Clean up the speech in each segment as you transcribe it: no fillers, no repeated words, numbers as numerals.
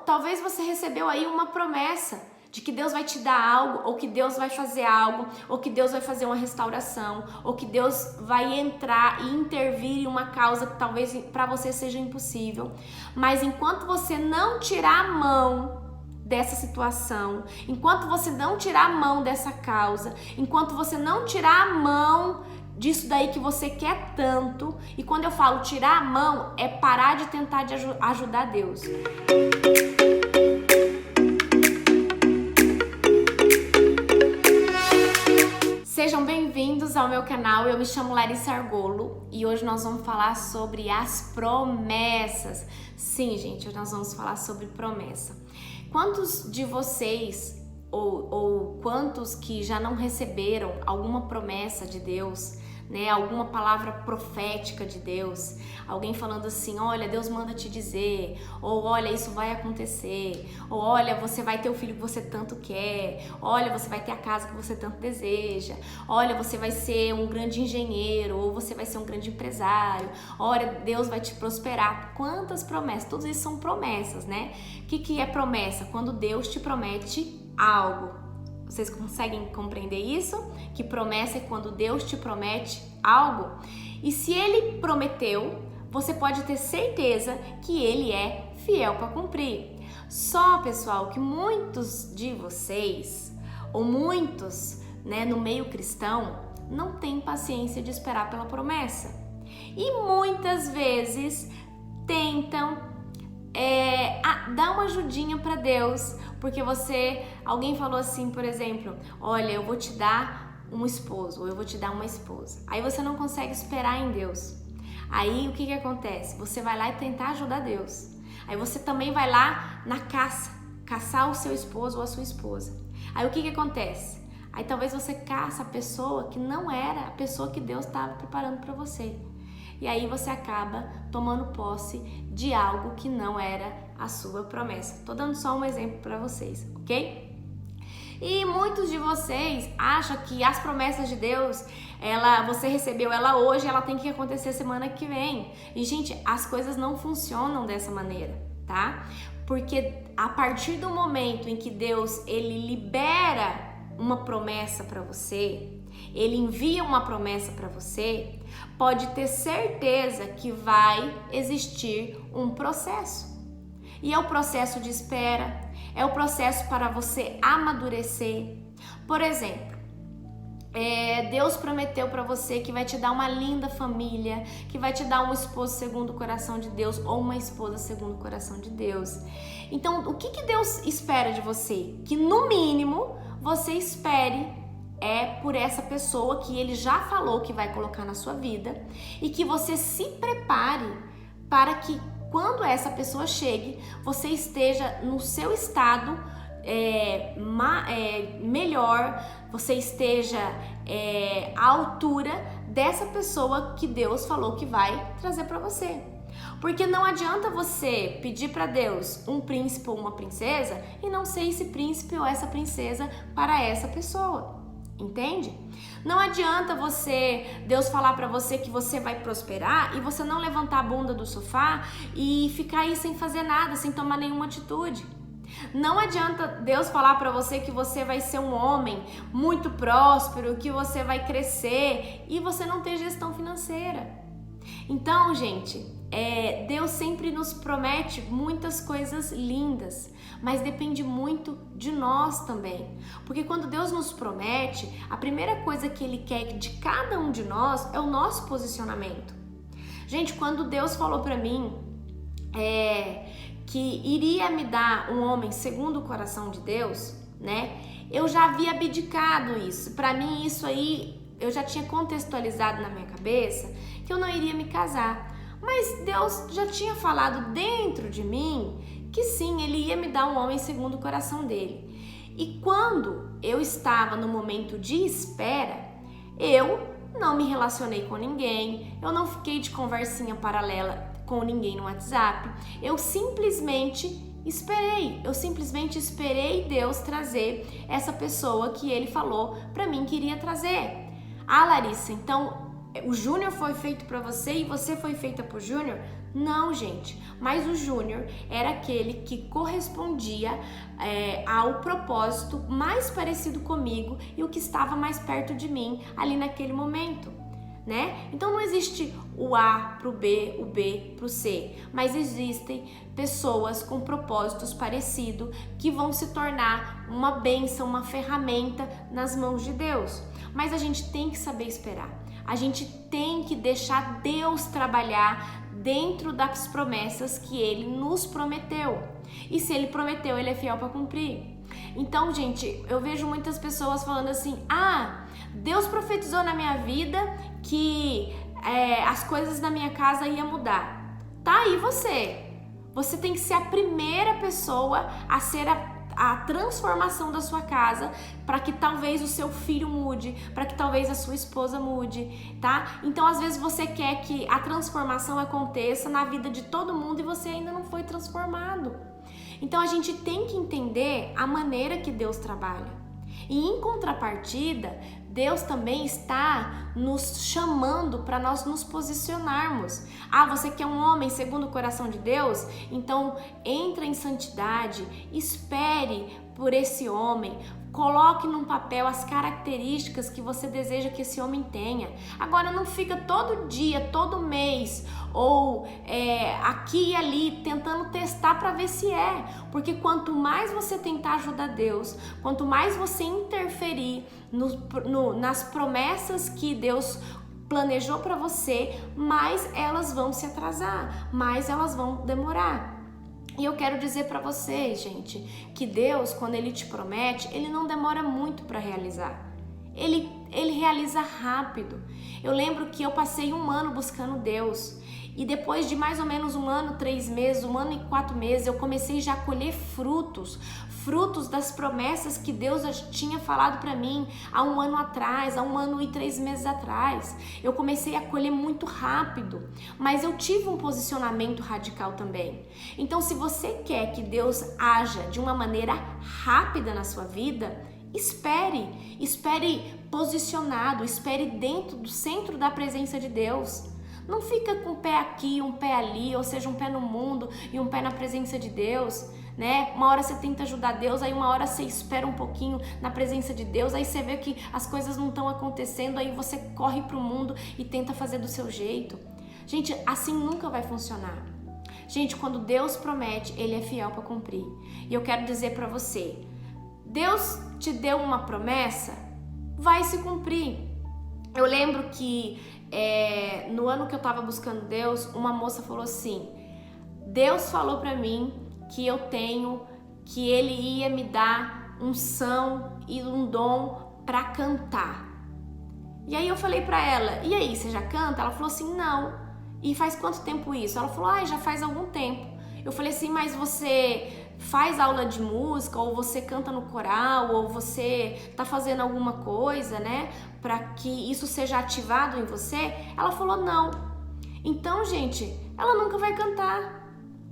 talvez você recebeu aí uma promessa de que Deus vai te dar algo, ou que Deus vai fazer algo, ou que Deus vai fazer uma restauração, ou que Deus vai entrar e intervir em uma causa que talvez para você seja impossível. Mas enquanto você não tirar a mão dessa situação, enquanto você não tirar a mão dessa causa, enquanto você não tirar a mão disso daí que você quer tanto, e quando eu falo tirar a mão, é parar de tentar ajudar Deus. Sejam bem-vindos ao meu canal, eu me chamo Larissa Argolo e hoje nós vamos falar sobre as promessas. Sim, gente, hoje nós vamos falar sobre promessa. Quantos de vocês ou quantos que já não receberam alguma promessa de Deus, né? Alguma palavra profética de Deus, alguém falando assim, olha, Deus manda te dizer, ou olha, isso vai acontecer, ou olha, você vai ter o filho que você tanto quer, olha, você vai ter a casa que você tanto deseja, olha, você vai ser um grande engenheiro, ou você vai ser um grande empresário, olha, Deus vai te prosperar. Quantas promessas? Tudo isso são promessas, né? O que é promessa? Quando Deus te promete algo. Vocês conseguem compreender isso? Que promessa é quando Deus te promete algo. E se Ele prometeu, você pode ter certeza que Ele é fiel para cumprir. Só, pessoal, que muitos de vocês, ou muitos, né, no meio cristão, não têm paciência de esperar pela promessa. E muitas vezes tentam dar uma ajudinha para Deus, porque alguém falou assim, por exemplo, olha, eu vou te dar um esposo, ou eu vou te dar uma esposa. Aí você não consegue esperar em Deus. Aí o que acontece? Você vai lá e tentar ajudar Deus. Aí você também vai lá na caçar o seu esposo ou a sua esposa. Aí o que acontece? Aí talvez você caça a pessoa que não era a pessoa que Deus estava preparando para você. E aí você acaba tomando posse de algo que não era a sua promessa. Tô dando só um exemplo para vocês, ok? E muitos de vocês acham que as promessas de Deus, você recebeu ela hoje, ela tem que acontecer semana que vem. E, gente, as coisas não funcionam dessa maneira, tá? Porque a partir do momento em que Deus, ele libera uma promessa para você, ele envia uma promessa para você, pode ter certeza que vai existir um processo. E é o processo de espera, é o processo para você amadurecer. Por exemplo, Deus prometeu para você que vai te dar uma linda família, que vai te dar um esposo segundo o coração de Deus ou uma esposa segundo o coração de Deus. Então, o que Deus espera de você? Que no mínimo você espere por essa pessoa que Ele já falou que vai colocar na sua vida e que você se prepare para que quando essa pessoa chegue, você esteja no seu estado melhor, você esteja à altura dessa pessoa que Deus falou que vai trazer para você. Porque não adianta você pedir para Deus um príncipe ou uma princesa e não ser esse príncipe ou essa princesa para essa pessoa. Entende? Não adianta Deus falar pra você que você vai prosperar e você não levantar a bunda do sofá e ficar aí sem fazer nada, sem tomar nenhuma atitude. Não adianta Deus falar pra você que você vai ser um homem muito próspero, que você vai crescer e você não ter gestão financeira. Então, gente, Deus sempre nos promete muitas coisas lindas, mas depende muito de nós também. Porque quando Deus nos promete, a primeira coisa que Ele quer de cada um de nós é o nosso posicionamento. Gente, quando Deus falou para mim que iria me dar um homem segundo o coração de Deus, né? Eu já havia abdicado isso. Para mim, isso aí, eu já tinha contextualizado na minha cabeça que eu não iria me casar. Mas Deus já tinha falado dentro de mim que sim, Ele ia me dar um homem segundo o coração dele. E quando eu estava no momento de espera, eu não me relacionei com ninguém, eu não fiquei de conversinha paralela com ninguém no WhatsApp, eu simplesmente esperei Deus trazer essa pessoa que Ele falou para mim que iria trazer. Ah, Larissa, então o Júnior foi feito para você e você foi feita pro Júnior? Não, gente, mas o Júnior era aquele que correspondia ao propósito mais parecido comigo e o que estava mais perto de mim ali naquele momento, né? Então não existe o A pro B, o B pro C, mas existem pessoas com propósitos parecidos que vão se tornar uma bênção, uma ferramenta nas mãos de Deus. Mas a gente tem que saber esperar. A gente tem que deixar Deus trabalhar dentro das promessas que Ele nos prometeu. E se Ele prometeu, Ele é fiel para cumprir. Então, gente, eu vejo muitas pessoas falando assim: Deus profetizou na minha vida que as coisas na minha casa iam mudar. Tá aí você. Você tem que ser a primeira pessoa a ser a transformação da sua casa, para que talvez o seu filho mude, para que talvez a sua esposa mude, tá? Então, às vezes você quer que a transformação aconteça na vida de todo mundo e você ainda não foi transformado. Então, a gente tem que entender a maneira que Deus trabalha. E em contrapartida, Deus também está nos chamando para nós nos posicionarmos. Você quer um homem segundo o coração de Deus? Então entra em santidade, espere por esse homem, coloque num papel as características que você deseja que esse homem tenha. Agora não fica todo dia, todo mês ou aqui e ali tentando testar para ver se porque quanto mais você tentar ajudar Deus, quanto mais você interferir nas promessas que Deus planejou para você, mais elas vão se atrasar, mais elas vão demorar. E eu quero dizer para vocês, gente, que Deus, quando Ele te promete, Ele não demora muito para realizar. Ele realiza rápido. Eu lembro que eu passei 1 ano buscando Deus. E depois de mais ou menos 1 ano, 3 meses, 1 ano e 4 meses, eu comecei já a colher frutos das promessas que Deus já tinha falado para mim há 1 ano atrás, há 1 ano e 3 meses atrás. Eu comecei a colher muito rápido, mas eu tive um posicionamento radical também. Então, se você quer que Deus haja de uma maneira rápida na sua vida, espere posicionado, espere dentro do centro da presença de Deus. Não fica com um pé aqui, um pé ali, ou seja, um pé no mundo e um pé na presença de Deus, né? Uma hora você tenta ajudar Deus, aí uma hora você espera um pouquinho na presença de Deus, aí você vê que as coisas não estão acontecendo, aí você corre pro mundo e tenta fazer do seu jeito. Gente, assim nunca vai funcionar. Gente, quando Deus promete, Ele é fiel para cumprir. E eu quero dizer para você, Deus te deu uma promessa, vai se cumprir. Eu lembro que no ano que eu tava buscando Deus, uma moça falou assim: Deus falou pra mim que Ele ia me dar unção e um dom pra cantar. E aí eu falei pra ela: e aí, você já canta? Ela falou assim: não. E faz quanto tempo isso? Ela falou: já faz algum tempo. Eu falei assim: mas você faz aula de música, ou você canta no coral, ou você tá fazendo alguma coisa, né, para que isso seja ativado em você? Ela falou: não. Então, gente, ela nunca vai cantar.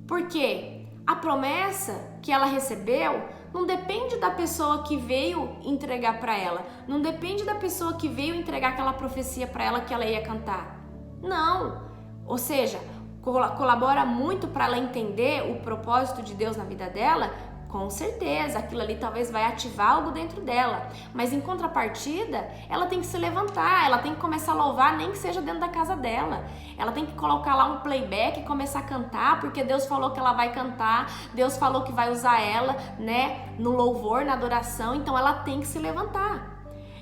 Por quê? A promessa que ela recebeu não depende da pessoa que veio entregar para ela, não depende da pessoa que veio entregar aquela profecia para ela que ela ia cantar. Não. Ou seja, colabora muito para ela entender o propósito de Deus na vida dela, com certeza, aquilo ali talvez vai ativar algo dentro dela, mas em contrapartida, ela tem que se levantar, ela tem que começar a louvar, nem que seja dentro da casa dela, ela tem que colocar lá um playback e começar a cantar, porque Deus falou que ela vai cantar, Deus falou que vai usar ela, né, no louvor, na adoração, então ela tem que se levantar.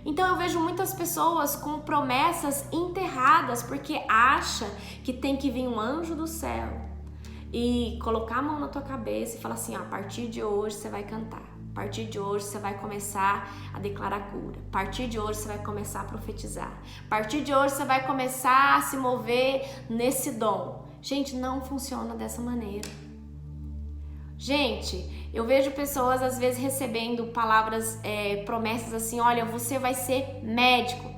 Então eu vejo muitas pessoas com promessas enterradas porque acha que tem que vir um anjo do céu e colocar a mão na tua cabeça e falar assim: a partir de hoje você vai cantar, a partir de hoje você vai começar a declarar cura, a partir de hoje você vai começar a profetizar, a partir de hoje você vai começar a se mover nesse dom. Gente, não funciona dessa maneira. Gente, eu vejo pessoas às vezes recebendo palavras, promessas assim: olha, você vai ser médico.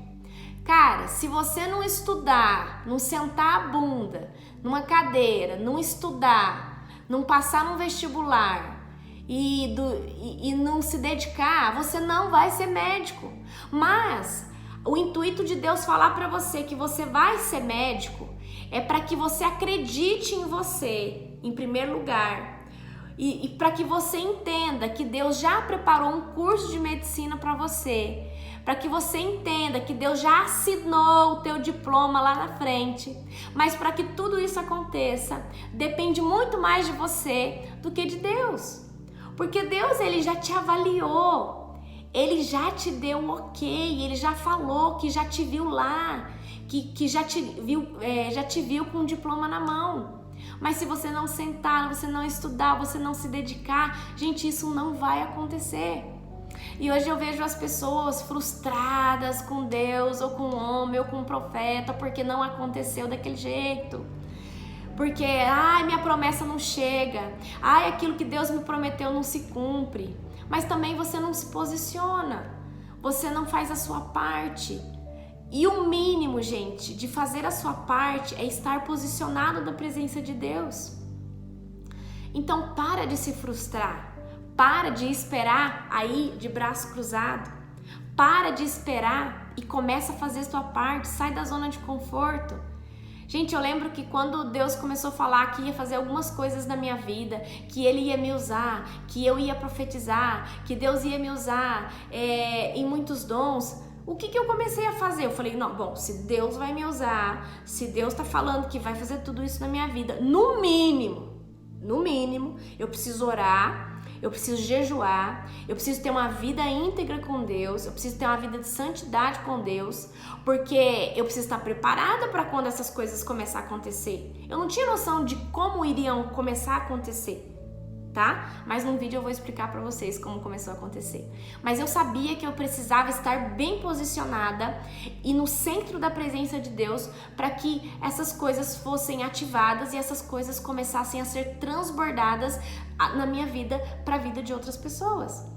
Cara, se você não estudar, não sentar a bunda numa cadeira, não estudar, não passar num vestibular e não se dedicar, você não vai ser médico. Mas o intuito de Deus falar para você que você vai ser médico É para que você acredite em você, em primeiro lugar. E para que você entenda que Deus já preparou um curso de medicina para você. Para que você entenda que Deus já assinou o teu diploma lá na frente. Mas para que tudo isso aconteça, depende muito mais de você do que de Deus. Porque Deus, ele já te avaliou. Ele já te deu um ok, ele já falou que já te viu lá, que já te viu com um diploma na mão. Mas se você não sentar, você não estudar, você não se dedicar, gente, isso não vai acontecer. E hoje eu vejo as pessoas frustradas com Deus, ou com o homem, ou com o profeta, porque não aconteceu daquele jeito. Porque, minha promessa não chega. Aquilo que Deus me prometeu não se cumpre. Mas também você não se posiciona. Você não faz a sua parte. E o mínimo, gente, de fazer a sua parte é estar posicionado na presença de Deus. Então, para de se frustrar. Para de esperar aí de braço cruzado. Para de esperar e começa a fazer a sua parte. Sai da zona de conforto. Gente, eu lembro que quando Deus começou a falar que ia fazer algumas coisas na minha vida, que Ele ia me usar, que eu ia profetizar, que Deus ia me usar em muitos dons, o que eu comecei a fazer? Eu falei, não, bom, se Deus vai me usar, se Deus tá falando que vai fazer tudo isso na minha vida, no mínimo, eu preciso orar, eu preciso jejuar, eu preciso ter uma vida íntegra com Deus, eu preciso ter uma vida de santidade com Deus, porque eu preciso estar preparada para quando essas coisas começarem a acontecer. Eu não tinha noção de como iriam começar a acontecer, tá? Mas num vídeo eu vou explicar para vocês como começou a acontecer. Mas eu sabia que eu precisava estar bem posicionada e no centro da presença de Deus para que essas coisas fossem ativadas e essas coisas começassem a ser transbordadas na minha vida para a vida de outras pessoas.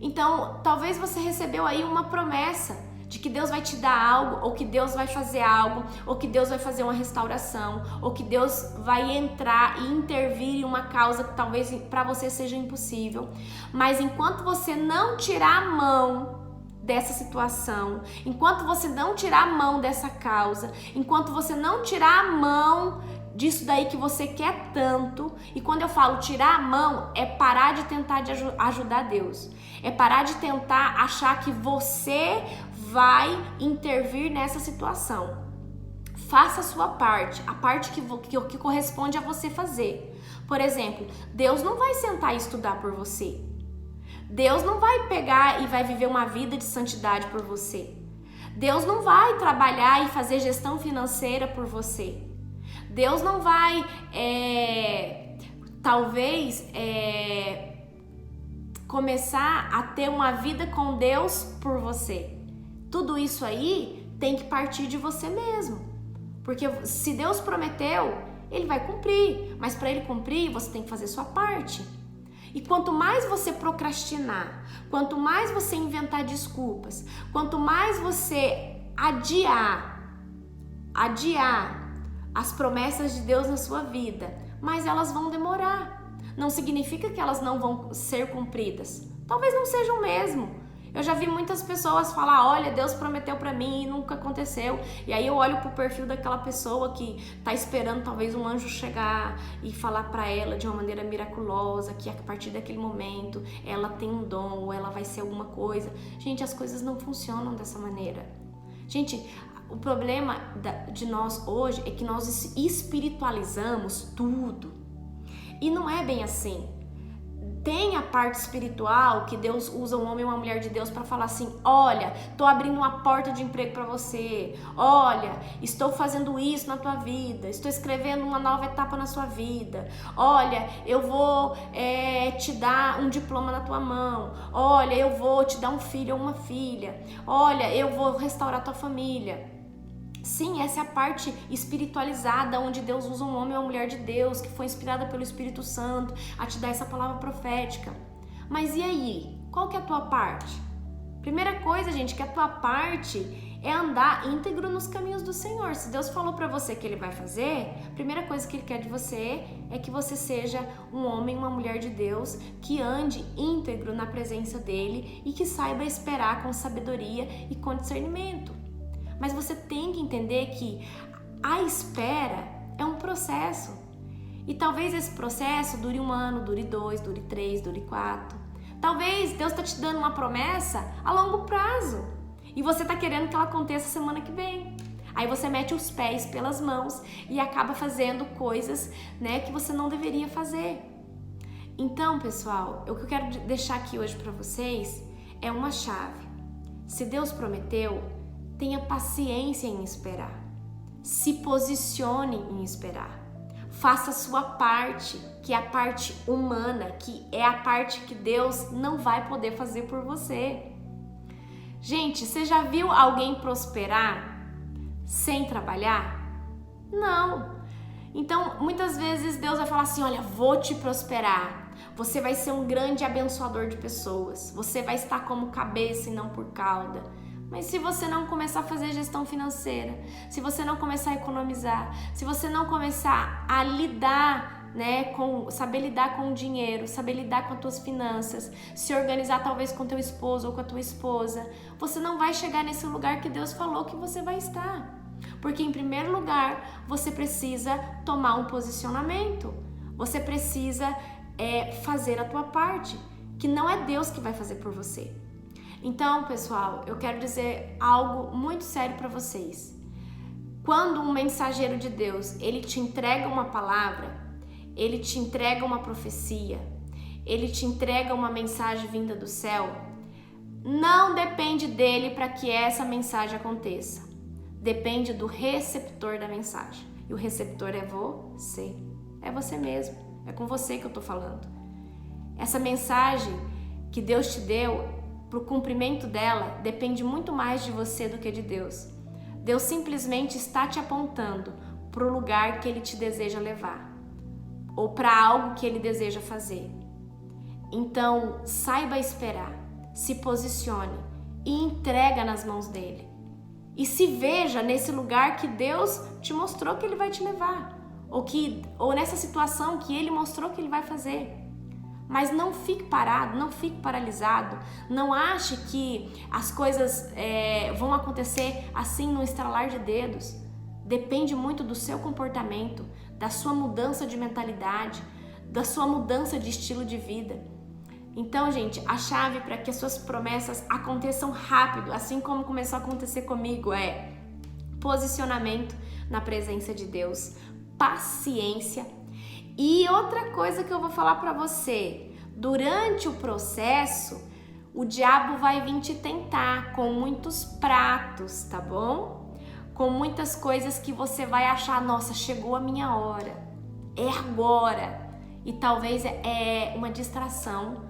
Então, talvez você recebeu aí uma promessa de que Deus vai te dar algo, ou que Deus vai fazer algo, ou que Deus vai fazer uma restauração, ou que Deus vai entrar e intervir em uma causa que talvez para você seja impossível. Mas enquanto você não tirar a mão dessa situação, enquanto você não tirar a mão dessa causa, enquanto você não tirar a mão disso daí que você quer tanto, e quando eu falo tirar a mão, é parar de tentar ajudar Deus, é parar de tentar achar que você vai intervir nessa situação. Faça a sua parte, a parte que corresponde a você fazer. Por exemplo, Deus não vai sentar e estudar por você. Deus não vai pegar e vai viver uma vida de santidade por você. Deus não vai trabalhar e fazer gestão financeira por você. Deus não vai, começar a ter uma vida com Deus por você. Tudo isso aí tem que partir de você mesmo. Porque se Deus prometeu, Ele vai cumprir. Mas para Ele cumprir, você tem que fazer sua parte. E quanto mais você procrastinar, quanto mais você inventar desculpas, quanto mais você adiar as promessas de Deus na sua vida, mais elas vão demorar. Não significa que elas não vão ser cumpridas. Talvez não sejam mesmo. Eu já vi muitas pessoas falar, olha, Deus prometeu pra mim e nunca aconteceu. E aí eu olho pro perfil daquela pessoa que tá esperando talvez um anjo chegar e falar pra ela de uma maneira miraculosa, que a partir daquele momento ela tem um dom ou ela vai ser alguma coisa. Gente, as coisas não funcionam dessa maneira. Gente, o problema de nós hoje é que nós espiritualizamos tudo. E não é bem assim. Tem a parte espiritual que Deus usa um homem e uma mulher de Deus para falar assim, olha, tô abrindo uma porta de emprego para você, olha, estou fazendo isso na tua vida, estou escrevendo uma nova etapa na sua vida, olha, eu vou te dar um diploma na tua mão, olha, eu vou te dar um filho ou uma filha, olha, eu vou restaurar tua família. Sim, essa é a parte espiritualizada, onde Deus usa um homem ou uma mulher de Deus, que foi inspirada pelo Espírito Santo, a te dar essa palavra profética. Mas e aí? Qual que é a tua parte? Primeira coisa, gente, que a tua parte é andar íntegro nos caminhos do Senhor. Se Deus falou pra você que Ele vai fazer, a primeira coisa que Ele quer de você é que você seja um homem, uma mulher de Deus, que ande íntegro na presença dEle e que saiba esperar com sabedoria e com discernimento. Mas você tem que entender que a espera é um processo. E talvez esse processo dure 1 ano, dure 2, dure 3, dure 4. Talvez Deus está te dando uma promessa a longo prazo e você está querendo que ela aconteça semana que vem. Aí você mete os pés pelas mãos e acaba fazendo coisas, né, que você não deveria fazer. Então, pessoal, o que eu quero deixar aqui hoje para vocês é uma chave. Se Deus prometeu, tenha paciência em esperar. Se posicione em esperar. Faça a sua parte, que é a parte humana, que é a parte que Deus não vai poder fazer por você. Gente, você já viu alguém prosperar sem trabalhar? Não. Então, muitas vezes Deus vai falar assim, olha, vou te prosperar. Você vai ser um grande abençoador de pessoas. Você vai estar como cabeça e não por cauda. Mas se você não começar a fazer gestão financeira, se você não começar a economizar, se você não começar a lidar, né, saber lidar com o dinheiro, saber lidar com as tuas finanças, se organizar talvez com teu esposo ou com a tua esposa, você não vai chegar nesse lugar que Deus falou que você vai estar. Porque em primeiro lugar, você precisa tomar um posicionamento. Você precisa fazer a tua parte, que não é Deus que vai fazer por você. Então, pessoal, eu quero dizer algo muito sério para vocês. Quando um mensageiro de Deus, ele te entrega uma palavra, ele te entrega uma profecia, ele te entrega uma mensagem vinda do céu, não depende dele para que essa mensagem aconteça. Depende do receptor da mensagem. E o receptor é você. É você mesmo. É com você que eu tô falando. Essa mensagem que Deus te deu, para o cumprimento dela, depende muito mais de você do que de Deus. Deus simplesmente está te apontando para o lugar que Ele te deseja levar, ou para algo que Ele deseja fazer. Então, saiba esperar, se posicione e entrega nas mãos dEle. E se veja nesse lugar que Deus te mostrou que Ele vai te levar, ou nessa situação que Ele mostrou que Ele vai fazer. Mas não fique parado, não fique paralisado, não ache que as coisas vão acontecer assim no estralar de dedos. Depende muito do seu comportamento, da sua mudança de mentalidade, da sua mudança de estilo de vida. Então, gente, a chave para que as suas promessas aconteçam rápido, assim como começou a acontecer comigo, é posicionamento na presença de Deus, paciência. E outra coisa que eu vou falar para você, durante o processo, o diabo vai vir te tentar com muitos pratos, tá bom? Com muitas coisas que você vai achar, nossa, chegou a minha hora, é agora. E talvez é uma distração,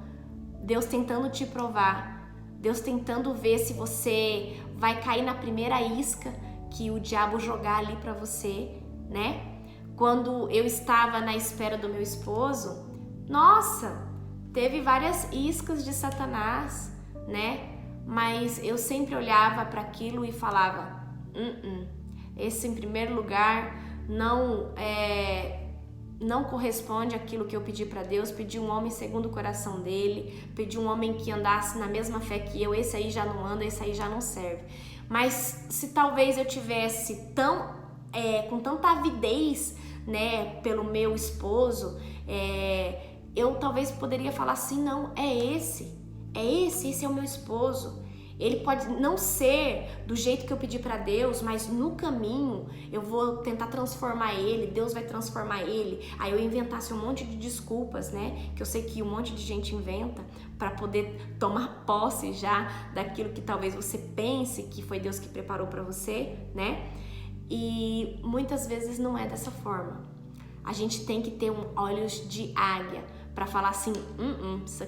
Deus tentando te provar, Deus tentando ver se você vai cair na primeira isca que o diabo jogar ali para você, né? Quando eu estava na espera do meu esposo, nossa, teve várias iscas de Satanás, né? Mas eu sempre olhava para aquilo e falava, esse em primeiro lugar não corresponde àquilo que eu pedi para Deus. Pedi um homem segundo o coração dele, pedi um homem que andasse na mesma fé que eu, esse aí já não anda, esse aí já não serve. Mas se talvez eu tivesse com tanta avidez, né, pelo meu esposo, eu talvez poderia falar assim, não, esse é o meu esposo. Ele pode não ser do jeito que eu pedi para Deus, mas no caminho eu vou tentar transformar ele, Deus vai transformar ele. Aí eu inventasse um monte de desculpas, né, que eu sei que um monte de gente inventa para poder tomar posse já daquilo que talvez você pense que foi Deus que preparou para você, né? E muitas vezes não é dessa forma. A gente tem que ter olhos de águia para falar assim, isso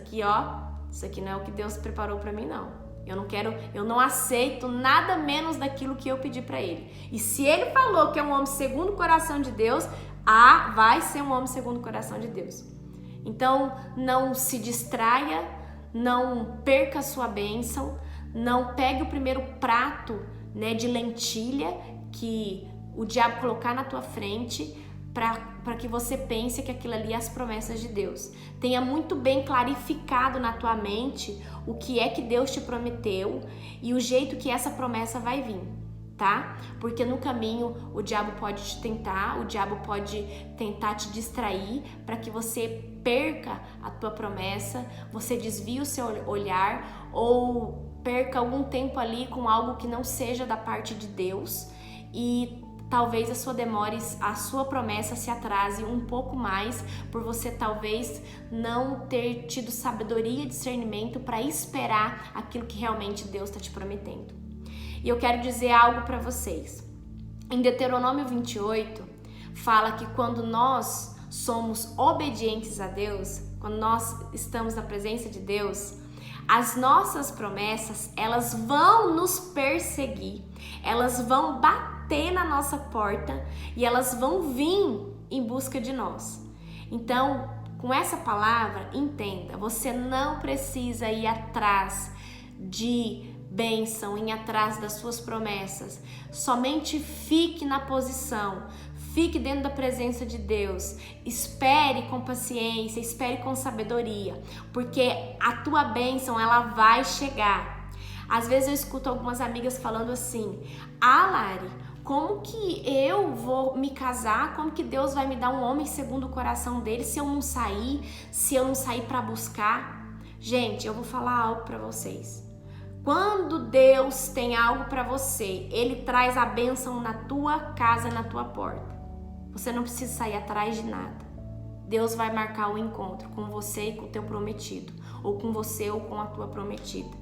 aqui não é o que Deus preparou para mim, não. Eu não aceito nada menos daquilo que eu pedi para ele. E se ele falou que é um homem segundo o coração de Deus, vai ser um homem segundo o coração de Deus. Então, não se distraia, não perca a sua bênção, não pegue o primeiro prato, né, de lentilha que o diabo colocar na tua frente para que você pense que aquilo ali é as promessas de Deus. Tenha muito bem clarificado na tua mente o que é que Deus te prometeu e o jeito que essa promessa vai vir. tá? Porque no caminho o diabo pode te tentar, o diabo pode tentar te distrair para que você perca a tua promessa, você desvie o seu olhar ou perca algum tempo ali com algo que não seja da parte de Deus e talvez a sua promessa se atrase um pouco mais por você talvez não ter tido sabedoria e discernimento para esperar aquilo que realmente Deus está te prometendo. E eu quero dizer algo para vocês. Em Deuteronômio 28, fala que quando nós somos obedientes a Deus, quando nós estamos na presença de Deus, as nossas promessas, elas vão nos perseguir, elas vão bater na nossa porta e elas vão vir em busca de nós. Então, com essa palavra, entenda, você não precisa ir atrás de bênção, ir atrás das suas promessas. Somente fique na posição, fique dentro da presença de Deus, espere com paciência, espere com sabedoria, porque a tua bênção, ela vai chegar. Às vezes eu escuto algumas amigas falando assim: Lari, como que eu vou me casar? Como que Deus vai me dar um homem segundo o coração dele se eu não sair para buscar? Gente, eu vou falar algo para vocês. Quando Deus tem algo para você, Ele traz a bênção na tua casa, na tua porta. Você não precisa sair atrás de nada. Deus vai marcar o encontro com você e com o teu prometido, ou com você ou com a tua prometida.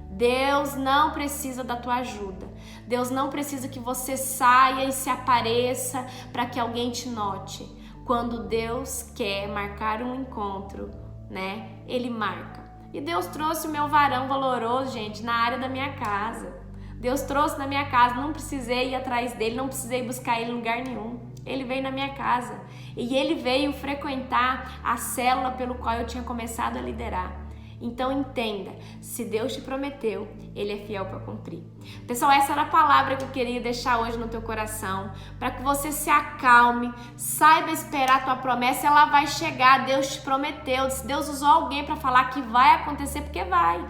Deus não precisa da tua ajuda. Deus não precisa que você saia e se apareça para que alguém te note. Quando Deus quer marcar um encontro, né? Ele marca. E Deus trouxe o meu varão valoroso, gente, na área da minha casa. Deus trouxe na minha casa, não precisei ir atrás dele, não precisei buscar ele em lugar nenhum. Ele veio na minha casa e ele veio frequentar a célula pelo qual eu tinha começado a liderar. Então entenda, se Deus te prometeu, Ele é fiel para cumprir. Pessoal, essa era a palavra que eu queria deixar hoje no teu coração, para que você se acalme, saiba esperar a tua promessa, ela vai chegar, Deus te prometeu. Se Deus usou alguém para falar que vai acontecer, porque vai.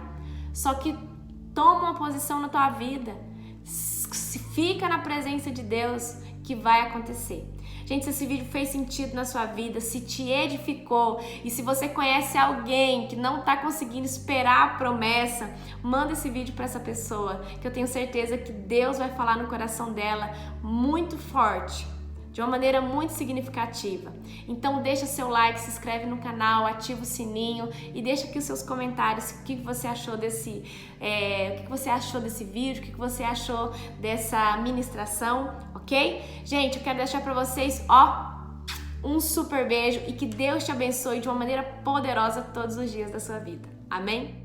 Só que toma uma posição na tua vida, fica na presença de Deus que vai acontecer. Gente, se esse vídeo fez sentido na sua vida, se te edificou e se você conhece alguém que não está conseguindo esperar a promessa, manda esse vídeo para essa pessoa, que eu tenho certeza que Deus vai falar no coração dela muito forte, de uma maneira muito significativa. Então deixa seu like, se inscreve no canal, ativa o sininho e deixa aqui os seus comentários, o que você achou desse vídeo, o que você achou dessa ministração, ok? Gente, eu quero deixar para vocês, um super beijo e que Deus te abençoe de uma maneira poderosa todos os dias da sua vida. Amém?